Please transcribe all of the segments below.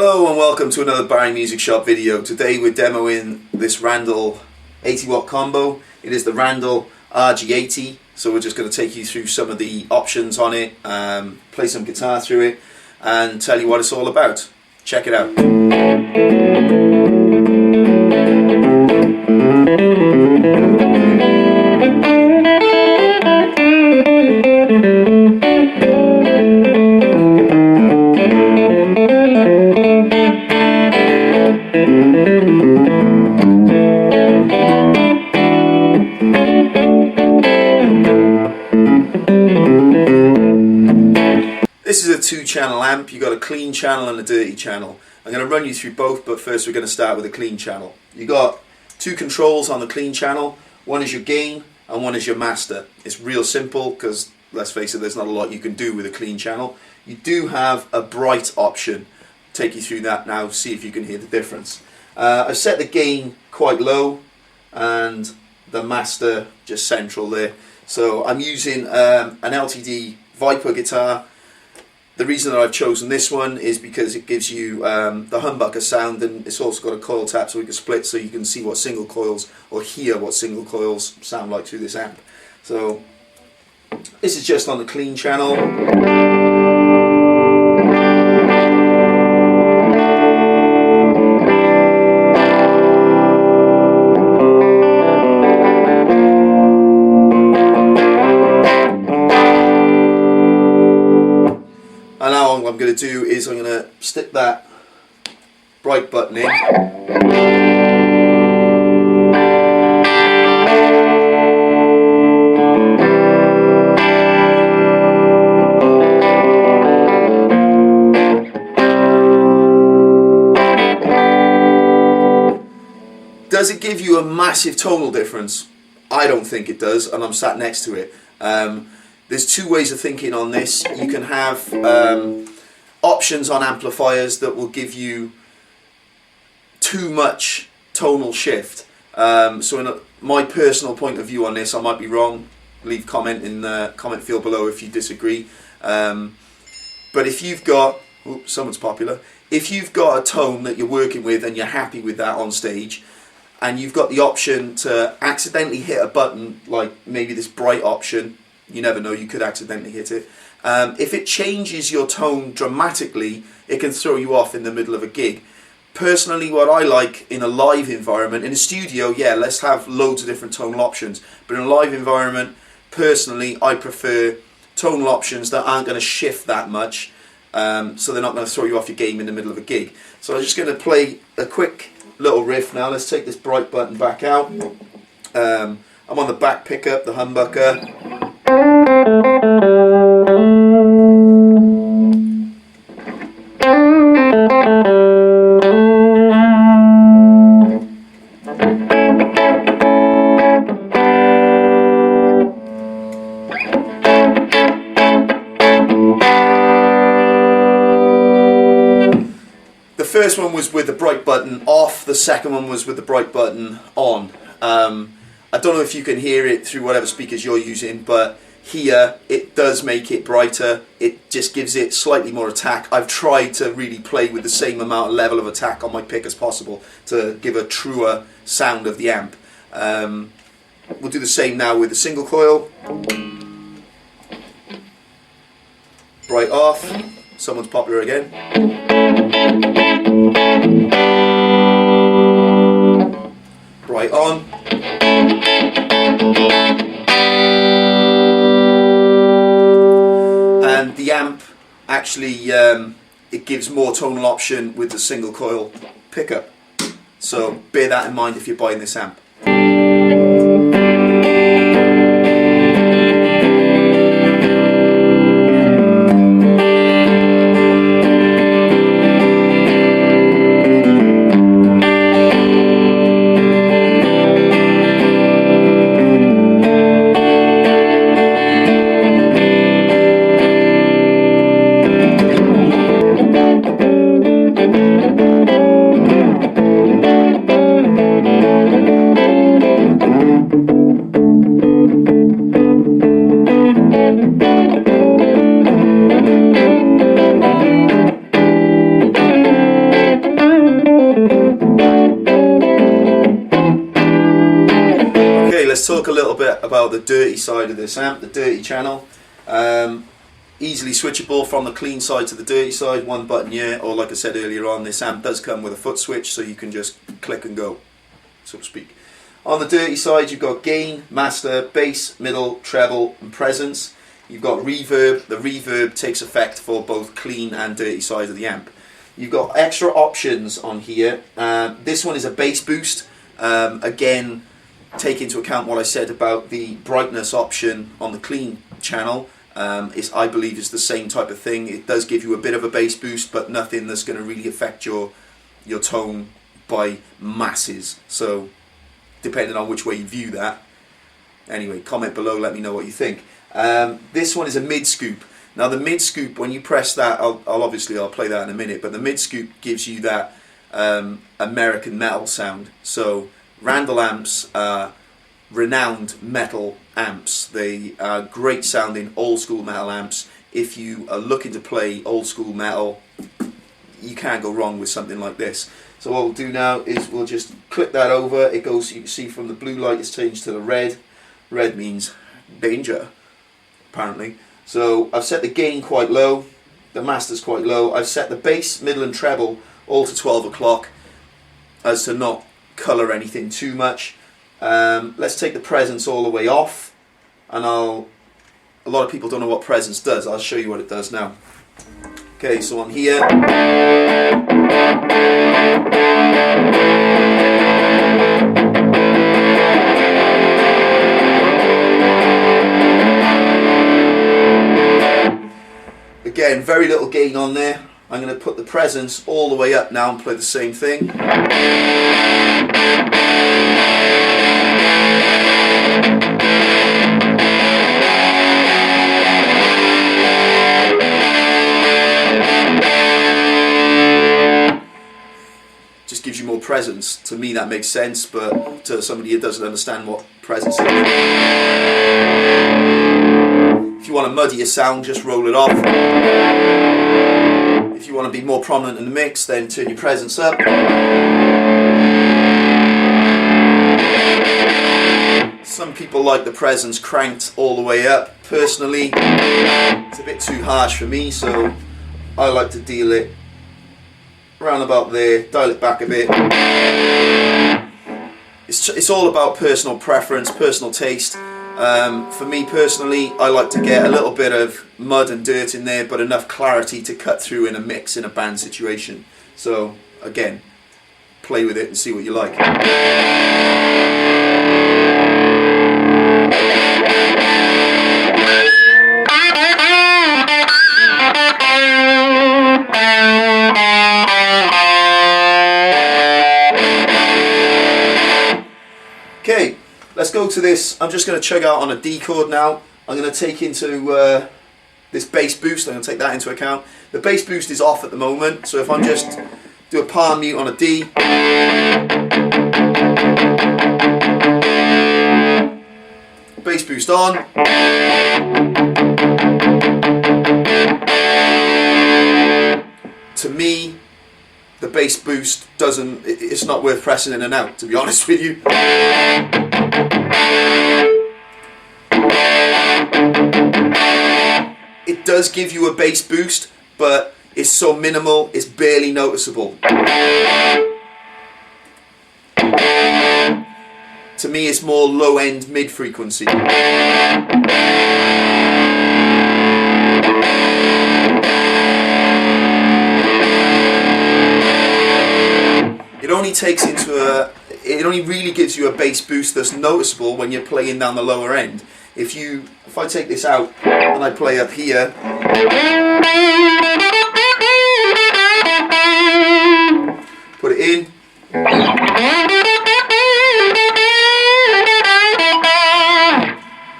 Hello and welcome to another Barry Music Shop video. Today we're demoing this Randall 80-watt combo. It is the Randall RG80, so we're just going to take you through some of the options on it, play some guitar through it and tell you what it's all about. Check it out. This is a two-channel amp. You've got a clean channel and a dirty channel. I'm going to run you through both, but first we're going to start with a clean channel. You've got two controls on the clean channel. One is your gain and one is your master. It's real simple because, let's face it, there's not a lot you can do with a clean channel. You do have a bright option. Take you through that now, see if you can hear the difference. I've set the gain quite low and the master just central there. So I'm using an Ltd Viper Guitar. The reason that I've chosen this one is because it gives you the humbucker sound, and it's also got a coil tap so we can split so you can see what single coils, or hear what single coils sound like through this amp. So this is just on the clean channel. And now what I'm going to do is I'm going to stick that bright button in. Does it give you a massive tonal difference? I don't think it does, and I'm sat next to it. There's two ways of thinking on this. You can have options on amplifiers that will give you too much tonal shift. So in my personal point of view on this, I might be wrong. Leave comment in the comment field below if you disagree. But if you've got, oops, someone's popular. If you've got a tone that you're working with and you're happy with that on stage, and you've got the option to accidentally hit a button, like maybe this bright option, you never know, you could accidentally hit it. If it changes your tone dramatically, it can throw you off in the middle of a gig. Personally, what I like in a live environment, in a studio, yeah, let's have loads of different tonal options. But in a live environment, personally, I prefer tonal options that aren't going to shift that much, so they're not going to throw you off your game in the middle of a gig. So I'm just going to play a quick little riff now. Let's take this bright button back out. I'm on the back pickup, the humbucker. The first one was with the bright button off, the second one was with the bright button on. I don't know if you can hear it through whatever speakers you're using, but here it does make it brighter. It just gives it slightly more attack. I've tried to really play with the same amount of level of attack on my pick as possible to give a truer sound of the amp. We'll do the same now with the single coil. Bright off. Someone's popular again. Bright on. And the amp actually, it gives more tonal option with the single coil pickup. So bear that in mind if you're buying this amp. talk a little bit about the dirty side of this amp, the dirty channel. Easily switchable from the clean side to the dirty side, one button here, or like I said earlier on, this amp does come with a foot switch, so you can just click and go, so to speak. On the dirty side, you've got gain, master, bass, middle, treble, and presence. You've got reverb. The reverb takes effect for both clean and dirty side of the amp. You've got extra options on here. This one is a bass boost. Again, take into account what I said about the brightness option on the clean channel. I believe is the same type of thing. It does give you a bit of a bass boost, but nothing that's going to really affect your tone by masses. So depending on which way you view that. Anyway, comment below, let me know what you think. This one is a mid scoop. Now the mid scoop, when you press that, I'll play that in a minute, but the mid scoop gives you that American metal sound. So Randall amps are renowned metal amps. They are great sounding old school metal amps. If you are looking to play old school metal, you can't go wrong with something like this. So what we'll do now is we'll just click that over. It goes, you can see from the blue light it's changed to the red. Red means danger, apparently. So I've set the gain quite low, the master's quite low. I've set the bass, middle and treble all to 12 o'clock as to not colour anything too much. Let's take the presence all the way off, and a lot of people don't know what presence does. I'll show you what it does now. Okay, so on here, again, very little gain on there. I'm going to put the presence all the way up now and play the same thing. Just gives you more presence. To me that makes sense, but to somebody who doesn't understand what presence is. If you want to muddy your sound, just roll it off. If you want to be more prominent in the mix, then turn your presence up. Some people like the presence cranked all the way up. Personally, it's a bit too harsh for me, so I like to deal it around about there, dial it back a bit. It's all about personal preference, personal taste. For me personally, I like to get a little bit of mud and dirt in there, but enough clarity to cut through in a mix, in a band situation. So again, play with it and see what you like. Okay, let's go to this. I'm just going to chug out on a D chord now. I'm going to take into this bass boost. I'm going to take that into account. The bass boost is off at the moment, so if I'm just do a palm mute on a D, bass boost on, to me the bass boost it's not worth pressing in and out, to be honest with you. It does give you a bass boost, but it's so minimal, it's barely noticeable. To me, it's more low-end, mid-frequency. It only really gives you a bass boost that's noticeable when you're playing down the lower end. If I take this out and I play up here, put it in,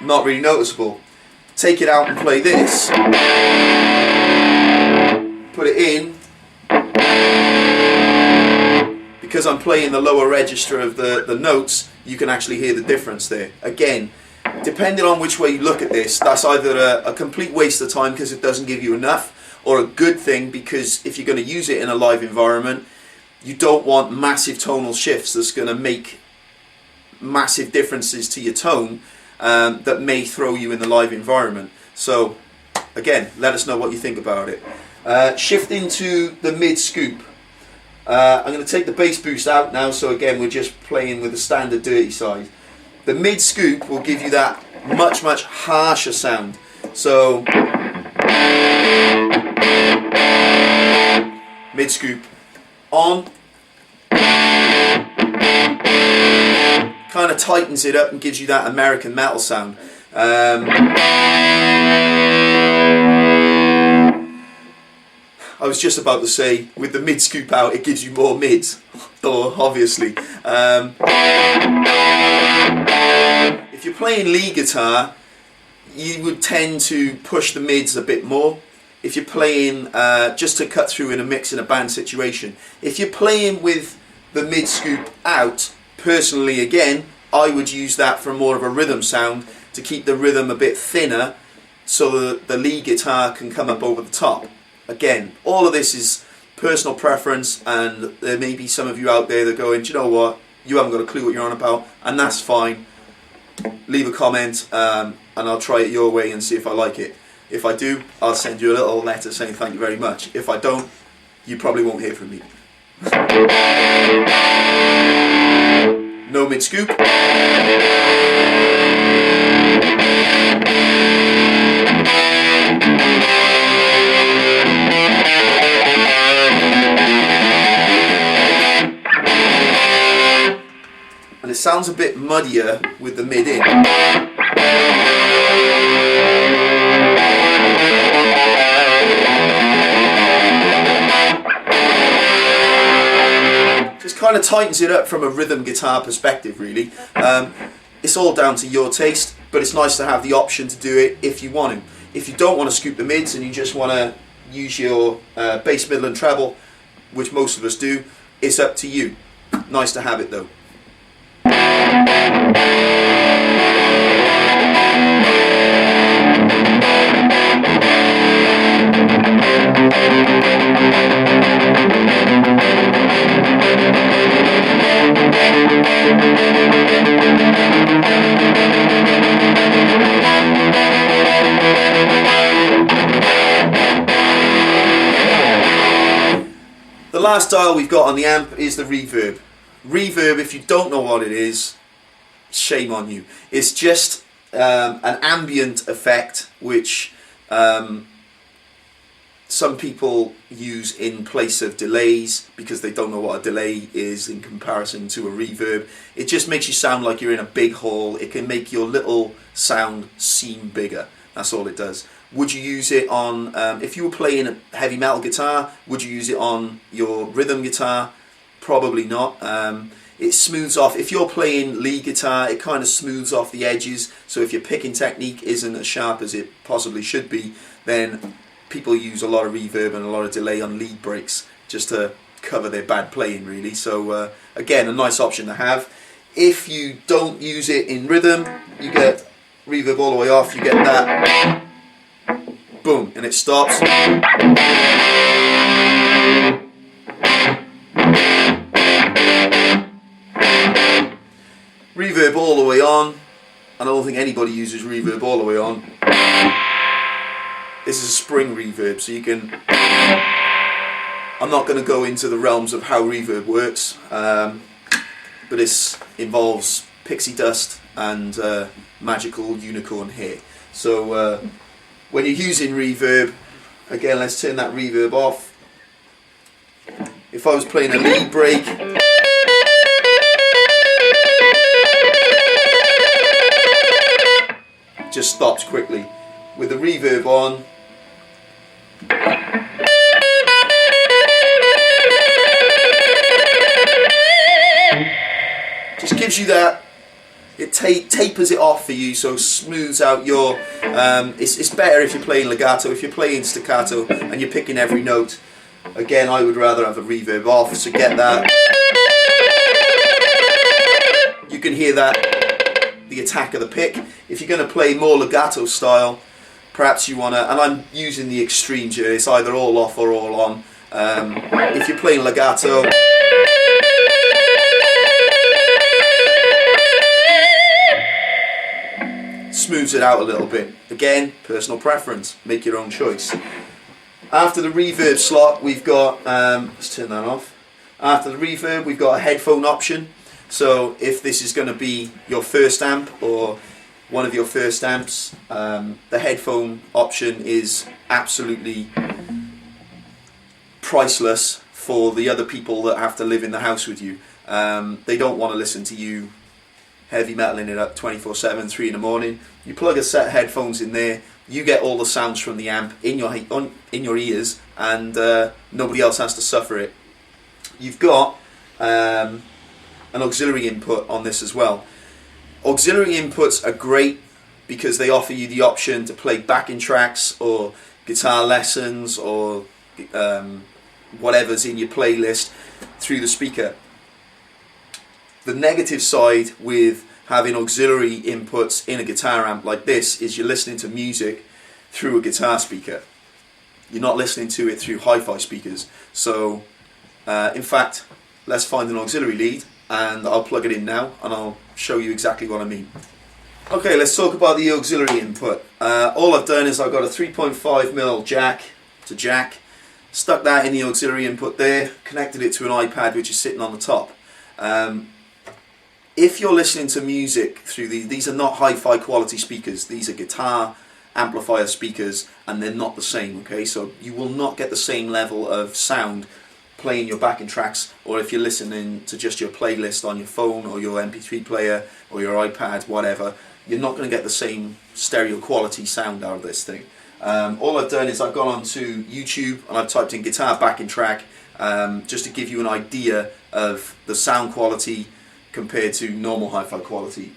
not really noticeable. Take it out and play this, put it in, because I'm playing the lower register of the notes, you can actually hear the difference there. Again, depending on which way you look at this, that's either a complete waste of time because it doesn't give you enough, or a good thing because if you're going to use it in a live environment, you don't want massive tonal shifts that's going to make massive differences to your tone that may throw you in the live environment. So again, let us know what you think about it. Shifting to the mid scoop. I'm going to take the bass boost out now, so again we're just playing with the standard dirty side. The mid scoop will give you that much harsher sound. So mid scoop on, kind of tightens it up and gives you that American metal sound. I was just about to say, with the mid scoop out, it gives you more mids, obviously. If you're playing lead guitar, you would tend to push the mids a bit more. If you're playing just to cut through in a mix in a band situation. If you're playing with the mid scoop out, personally again, I would use that for more of a rhythm sound, to keep the rhythm a bit thinner so that the lead guitar can come up over the top. Again, all of this is personal preference, and there may be some of you out there that are going, do you know what, you haven't got a clue what you're on about, and that's fine. Leave a comment and I'll try it your way and see if I like it. If I do, I'll send you a little letter saying thank you very much. If I don't, you probably won't hear from me. No mid scoop. And it sounds a bit muddier with the mid in. Just kind of tightens it up from a rhythm guitar perspective, really. It's all down to your taste, but it's nice to have the option to do it if you want to. If you don't want to scoop the mids and you just want to use your bass, middle and treble, which most of us do, it's up to you. Nice to have it though. The last dial we've got on the amp is the reverb. Reverb, if you don't know what it is, shame on you. It's just an ambient effect which some people use in place of delays because they don't know what a delay is in comparison to a reverb. It just makes you sound like you're in a big hall. It can make your little sound seem bigger. That's all it does. Would you use it on, if you were playing a heavy metal guitar, would you use it on your rhythm guitar? Probably not. It smooths off. If you're playing lead guitar, it kind of smooths off the edges. So if your picking technique isn't as sharp as it possibly should be, then people use a lot of reverb and a lot of delay on lead breaks just to cover their bad playing, really. So again, a nice option to have. If you don't use it in rhythm, you get reverb all the way off. You get that. Boom, and it stops. Reverb all the way on. I don't think anybody uses reverb all the way on. This is a spring reverb, so you can... I'm not going to go into the realms of how reverb works, but this involves pixie dust and magical unicorn hair. So when you're using reverb, again, let's turn that reverb off. If I was playing a lead break, it just stops quickly. With the reverb on, just gives you that. It tapers it off for you, so smooths out your... it's better if you're playing legato. If you're playing staccato and you're picking every note, again, I would rather have the reverb off, so get that. You can hear that, the attack of the pick. If you're going to play more legato style, perhaps you want to... And I'm using the extremes here, it's either all off or all on. If you're playing legato... smooths it out a little bit. Again, personal preference, make your own choice. After the reverb slot, we've got, let's turn that off. After the reverb, we've got a headphone option. So if this is going to be your first amp or one of your first amps, the headphone option is absolutely priceless for the other people that have to live in the house with you. They don't want to listen to you heavy metaling it up 24/7, 3 in the morning. You plug a set of headphones in there, you get all the sounds from the amp in your ears, and nobody else has to suffer it. You've got an auxiliary input on this as well. Auxiliary inputs are great because they offer you the option to play backing tracks or guitar lessons or whatever's in your playlist through the speaker. The negative side with having auxiliary inputs in a guitar amp like this is you're listening to music through a guitar speaker. You're not listening to it through hi-fi speakers. So in fact, let's find an auxiliary lead and I'll plug it in now and I'll show you exactly what I mean. Okay, let's talk about the auxiliary input. All I've done is I've got a 3.5mm jack to jack, stuck that in the auxiliary input there, connected it to an iPad which is sitting on the top. If you're listening to music through these are not hi-fi quality speakers, these are guitar amplifier speakers and they're not the same, okay? So you will not get the same level of sound playing your backing tracks, or if you're listening to just your playlist on your phone or your MP3 player or your iPad, whatever, you're not going to get the same stereo quality sound out of this thing. All I've done is I've gone onto YouTube and I've typed in guitar backing track just to give you an idea of the sound quality compared to normal hi-fi quality.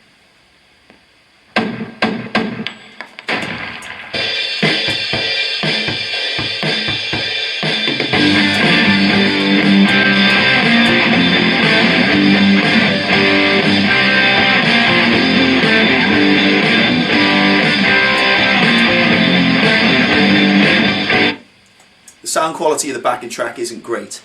The sound quality of the backing track isn't great.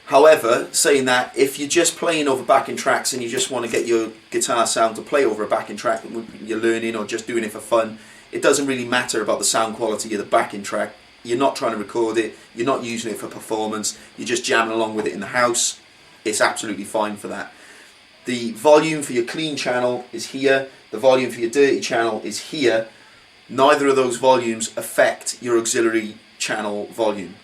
However, saying that, if you're just playing over backing tracks and you just want to get your guitar sound to play over a backing track that you're learning or just doing it for fun, it doesn't really matter about the sound quality of the backing track. You're not trying to record it, you're not using it for performance, you're just jamming along with it in the house. It's absolutely fine for that. The volume for your clean channel is here, the volume for your dirty channel is here. Neither of those volumes affect your auxiliary channel volume.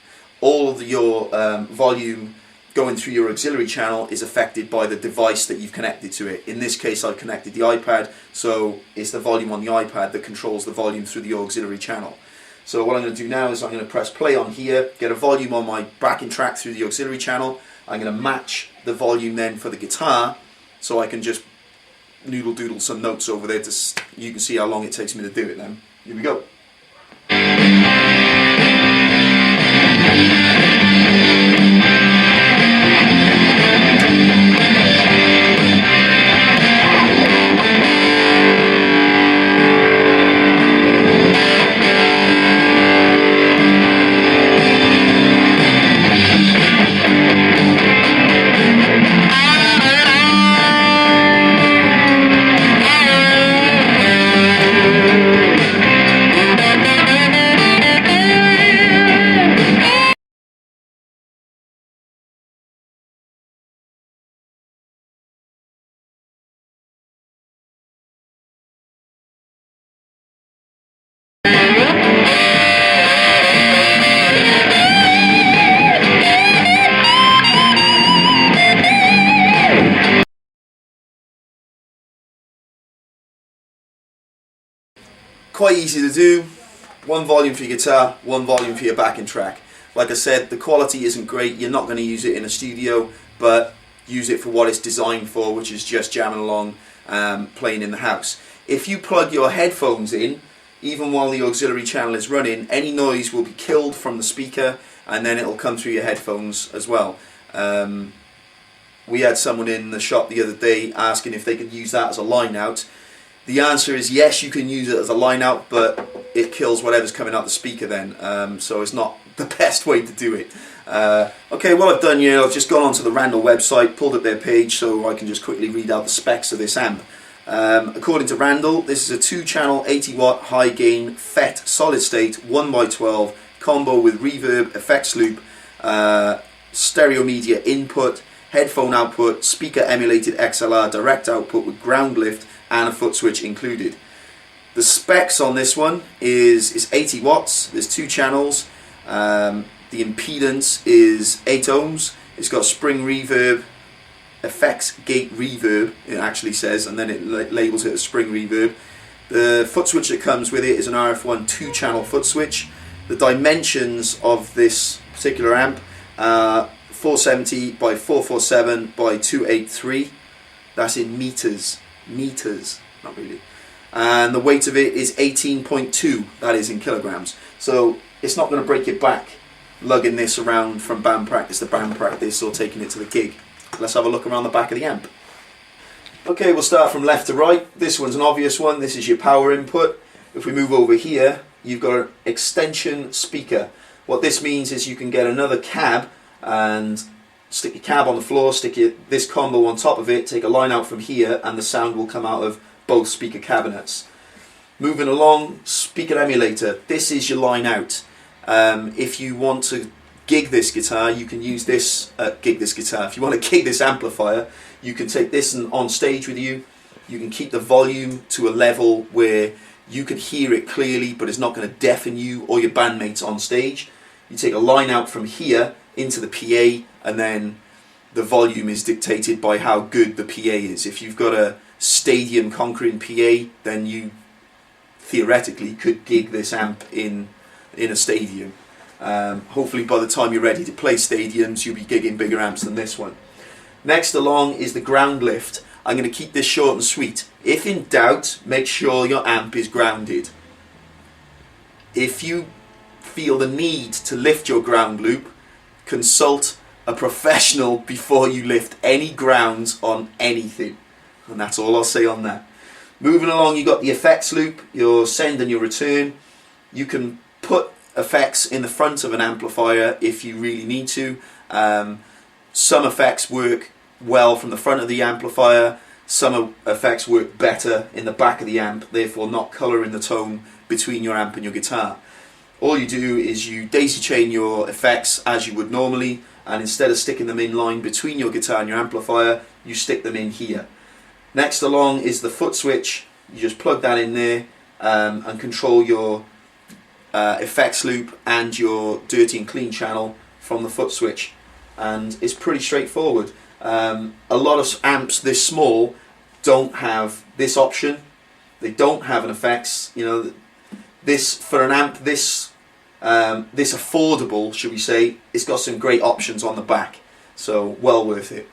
All of your volume going through your auxiliary channel is affected by the device that you've connected to it. In this case, I've connected the iPad, so it's the volume on the iPad that controls the volume through the auxiliary channel. So what I'm going to do now is I'm going to press play on here, get a volume on my backing track through the auxiliary channel. I'm going to match the volume then for the guitar, so I can just noodle doodle some notes over there to you can see how long it takes me to do it then. Here we go. Quite easy to do. One volume for your guitar, one volume for your backing track. Like I said, the quality isn't great. You're not going to use it in a studio, but use it for what it's designed for, which is just jamming along, playing in the house. If you plug your headphones in, even while the auxiliary channel is running, any noise will be killed from the speaker and then it'll come through your headphones as well. We had someone in the shop the other day asking if they could use that as a line out. The answer is yes, you can use it as a line out, but it kills whatever's coming out the speaker then, so it's not the best way to do it. Okay, what I've done here, I've just gone onto the Randall website, pulled up their page so I can just quickly read out the specs of this amp. According to Randall, this is a 2-channel 80 watt high gain FET solid state 1x12 combo with reverb, effects loop, stereo media input, headphone output, speaker emulated XLR direct output with ground lift and a foot switch included. The specs on this one is 80 watts, there's 2 channels, the impedance is 8 ohms, it's got spring reverb, effects gate reverb, it actually says, and then it labels it as spring reverb. The foot switch that comes with it is an RF1 2-channel foot switch. The dimensions of this particular amp are 470 by 447 by 283. That's in meters, not really. And the weight of it is 18.2, that is in kilograms. So it's not going to break your back lugging this around from band practice to band practice or taking it to the gig. Let's have a look around the back of the amp. Okay, we'll start from left to right. This one's an obvious one. This is your power input. If we move over here, you've got an extension speaker. What this means is you can get another cab and stick your cab on the floor, stick this combo on top of it, take a line out from here, and the sound will come out of both speaker cabinets. Moving along, speaker emulator. This is your line out. If you want to gig this guitar, you can use this, if you want to gig this amplifier, you can take this on stage with you. You can keep the volume to a level where you can hear it clearly, but it's not going to deafen you or your bandmates on stage. You take a line out from here into the PA, and then the volume is dictated by how good the PA is. If you've got a stadium conquering PA, then you theoretically could gig this amp in a stadium. Hopefully by the time you're ready to play stadiums, you'll be gigging bigger amps than this one. Next along is the ground lift. I'm going to keep this short and sweet. If in doubt, make sure your amp is grounded. If you feel the need to lift your ground loop, consult a professional before you lift any grounds on anything. And that's all I'll say on that. Moving along, you've got the effects loop, your send and your return. You can put effects in the front of an amplifier if you really need to. Some effects work well from the front of the amplifier, some effects work better in the back of the amp, therefore not colouring the tone between your amp and your guitar. All you do is you daisy chain your effects as you would normally, and instead of sticking them in line between your guitar and your amplifier, you stick them in here. Next along is the foot switch. You just plug that in there and control your effects loop and your dirty and clean channel from the foot switch, and it's pretty straightforward. A lot of amps this small don't have this option. They don't have an effects. You know, this for an amp this affordable, should we say, it's got some great options on the back, so well worth it.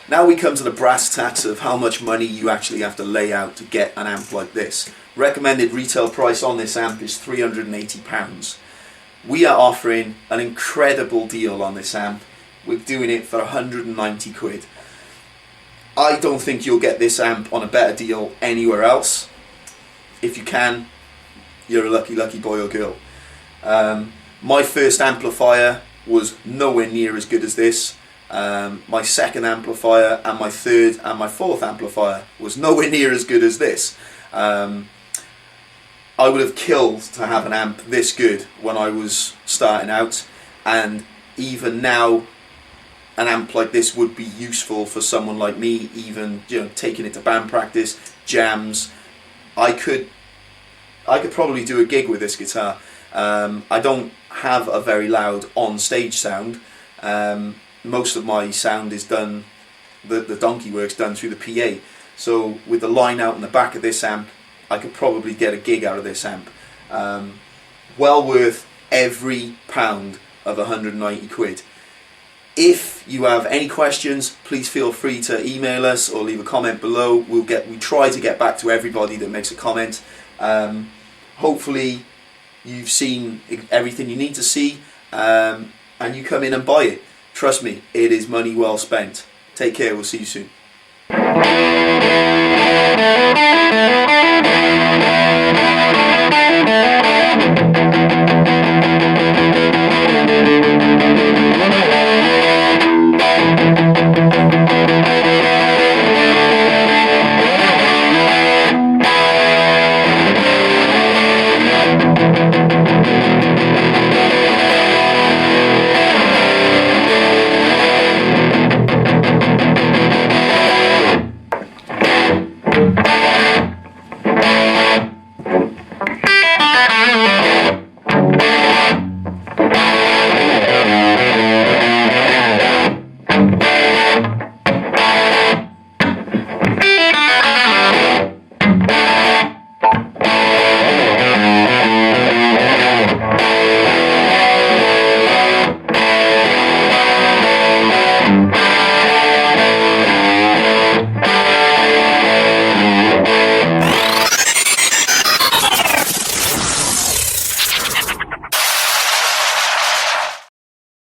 Now we come to the brass tacks of how much money you actually have to lay out to get an amp like this. Recommended retail price on this amp is £380. We are offering an incredible deal on this amp. We're doing it for 190 quid. I don't think you'll get this amp on a better deal anywhere else. If you can, you're a lucky boy or girl. My first amplifier was nowhere near as good as this. My second amplifier and my third and my fourth amplifier was nowhere near as good as this. I would have killed to have an amp this good when I was starting out, and even now an amp like this would be useful for someone like me, even, you know, taking it to band practice, jams. I could probably do a gig with this guitar. I don't have a very loud on stage sound. Most of my sound is done, the donkey work's done through the PA. So with the line out in the back of this amp, I could probably get a gig out of this amp. Well worth every pound of 190 quid. If you have any questions, please feel free to email us or leave a comment below. We try to get back to everybody that makes a comment. Hopefully you've seen everything you need to see, and you come in and buy it. Trust me, it is money well spent. Take care, we'll see you soon.